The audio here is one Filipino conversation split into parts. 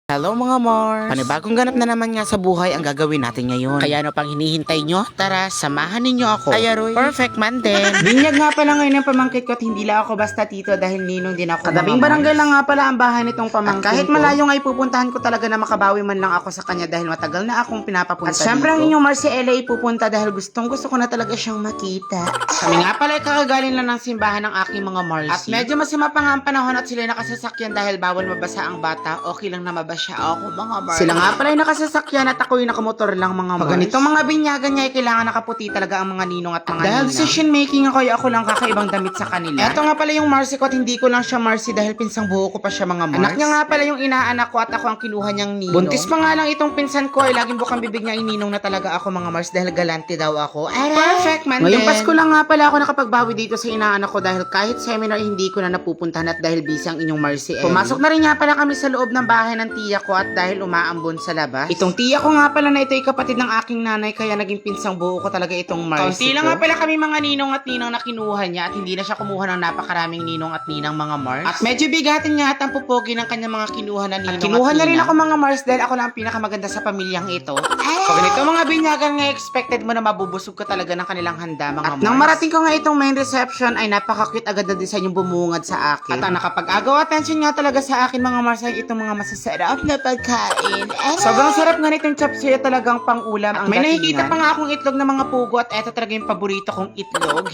Hello mga Mars! Panibagong ganap na naman nga sa buhay ang gagawin natin ngayon. Kaya ano pang hinihintay nyo? Tara, samahan ninyo ako. Ay aroy, perfect man din. Binyag nga pala ngayon ang pamangkit ko at hindi lang ako basta tito dahil ninong din ako. Kadabing barangay lang nga pala ang bahay nitong pamangkin ko. Kahit malayo nga ipupuntahan ko talaga na makabawi man lang ako sa kanya dahil matagal na akong pinapapunta dito. At syempre ang inyong Mars si LA ipupunta dahil gustong gusto ko na talaga siyang makita. Kami nga pala ay kakagaling lang ng simbahan ng aking mga Mars. At medyo masama pa nga ang panahon at sila nakasasakyan dahil bawal mabasa ang bata. Okay lang na mabasa ako mga Mars. Sila nga pala ay nakasasakyan at ako yung nakamotor lang mga Mars. Pag ganitong mga binyagan niya ay kailangan nakaputi talaga ang mga ninong at mga dahil decision making ako ay ako lang kakaibang damit sa kanila. Eto nga pala yung Marcy ko at hindi ko lang siya Marcy dahil pinsang buho ko pa siya mga Mars. Anak niya nga pala yung inaanak ko at ako ang kinuha niyang ninong. Buntis pa nga lang itong pinsan ko ay laging bukang bibig niya ininong na talaga ako mga Mars dahil galante daw ako. Perfect man ngayong Pasko lang nga pala ako nakapagbawi dito sa inaanak ko dahil kahit seminar hindi ko na napupuntahan at dahil busy ang inyong Marcy. Pumasok na rin nga pala kami sa loob ng bahay ng tiya ko at dahil umaambon sa labas. Itong tiya ko nga pala na ito ay kapatid ng aking nanay kaya naging pinsang buo ko talaga itong Marcy. Kaunti lang nga pala kami mga ninong at ninang na kinuha niya at hindi na siya kumuha ng napakaraming ninong at ninang mga Mars. At medyo bigatin nga at ang pupogi ng kanyang mga kinuha na ninong at kinuha niya rin ako mga Mars dahil ako lang ang pinakamaganda sa pamilyang ito. Pag ganito mga binyagan nga expected mo na mabubusog ka talaga ng kanilang handa mga Mars. At nang marating ko nga itong main reception ay napaka-cute agad na design yung bumungad sa akin. At ang nakapag-agaw attention nga talaga sa akin mga Mars ay itong mga masasarap na pagkain. Sobrang sarap nga nitong chapsuya talagang pang-ulam ang may nakikita pa nga akong itlog na mga pugo at eto talaga yung paborito kong itlog.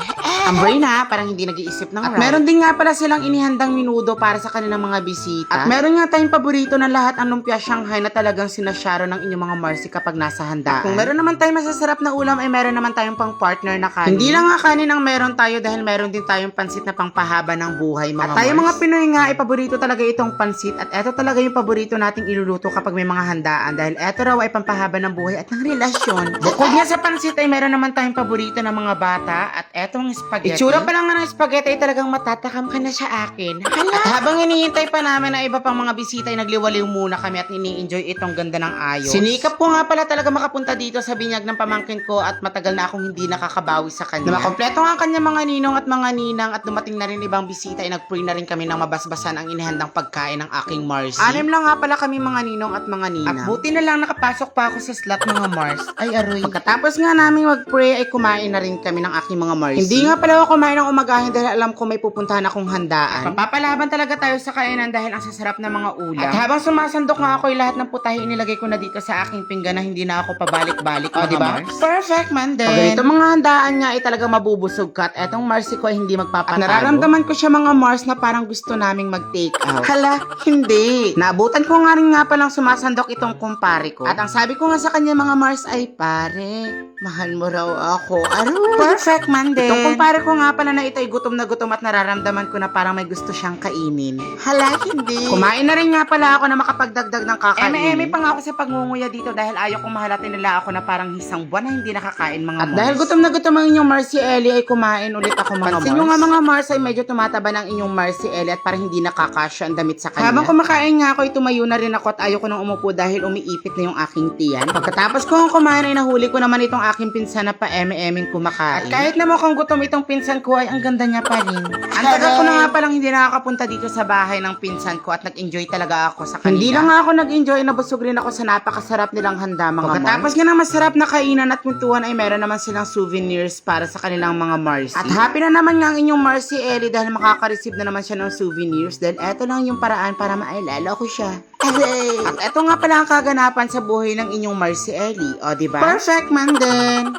Ang brain ha, parang hindi nag-iisip ng right. At meron din nga pala silang inihandang minudo para sa kanilang mga bisita. At meron nga tayong paborito ng lahat ang lumpia Shanghai na talagang sinasyaro ng inyong mga Marcy kapag nasa handaan. At kung meron naman tayong masasarap na ulam ay meron naman tayong pang partner na kanin. Hindi lang nga kanin ang meron tayo dahil meron din tayong pansit na pangpahaba ng buhay mga At tayo mga Pinoy nga ay paborito talaga itong pansit at eto talaga yung paborito nating iluluto kapag may mga handaan dahil eto raw ay pampahaba ng buhay at ng relasyon. Bukod nga sa pansit ay meron naman tayong paborito ng mga bata at etong spaghetti. Itsura pa lang nga ng spaghetti ay talagang matatakam ka na sa akin. At habang hinihintay pa namin na iba pang mga bisita ay nagliwaliw muna kami at ini-enjoy itong ganda ng ayos. Sinikap ko nga pala talaga makapunta dito sa binyag ng pamangkin ko at matagal na akong hindi nakakabawi sa kanya. Na makompleto nga kanya mga ninong at mga ninang at dumating na rin ibang bisita ay nag-pray na rin kami ng mabasbasan ang inihandang pagkain ng aking Marcy. Anim lang nga pala kami mga ninong at mga ninang. At buti na lang nakapasok pa ako sa slot mga Mars. Ay aroy. Pagkatapos nga namin mag-pray ay kumain na rin kami ng aking mga Marcy. Hindi nga pala ako kumain ng umagahin dahil alam ko may pupuntahan akong handaan. Papapalaban talaga tayo sa kainan dahil ang sasarap ng mga ulam. At habang sumasandok nga ako ay lahat ng putahe inilagay ko na dito sa aking pinggan na hindi na ako pabalik-balik mga diba? Mars. Perfect man din. Pag ganito mga handaan nga ay talagang mabubusog ka at etong Marcy ko ay hindi magpapatalo. At nararamdaman ko siya mga Mars na parang gusto naming mag-take out. Hala, hindi. Naabutan ko nga rin nga palang sumasandok itong kumpare ko. At ang sabi ko nga sa kanya mga Mars ay, pare, mahal mo raw ako. Aroy. Perfect man din. Itong kumpare ko nga pala na ito ay gutom na gutom at nararamdaman ko na parang may gusto siyang kainin. Hala, hindi. Kumain na rin nga pala ako na makapagdagdag ng kakainin. Eme pa nga ako sa pagngunguya dito dahil ayaw kong mahalatin nila ako na parang isang buwan na hindi nakakain mga Mars. At dahil gutom na gutom ang inyong Marcy Ellie ay kumain ulit ako mga Mars. Pansin nyo nga mga Mars ay medyo tumataba ng inyong Marcy Ellie at parang hindi nakakasya ang damit sa kanya. Habang kumakain nga ako ay tumayo na rin ako at ayaw ko nang umupo dahil umiipit na yung aking tiyan. Pagkatapos ko kumain ay nahuli ko naman itong aking pinsan na pa-eme-eming kumakain. At kahit na mukhang gutom itong pinsan ko ay ang ganda niya pa rin. Ang tagal ko na nga palang hindi nakakapunta dito sa bahay ng pinsan ko at nag-enjoy talaga ako sa kanila. Hindi lang ako nag-enjoy, nabusog rin ako sa napakasarap nilang handa mga Mars. Pagkatapos nga ng masarap na kainan at kwentuhan ay meron naman silang souvenirs para sa kanilang mga Marcy. At happy na naman nga ang inyong Marcy Ellie dahil makaka-receive na naman siya ng souvenirs dahil eto lang yung paraan para mailala ko siya. At eto nga pala ang kaganapan sa buhay ng inyong Marcy Ellie. O diba? Perfect man din.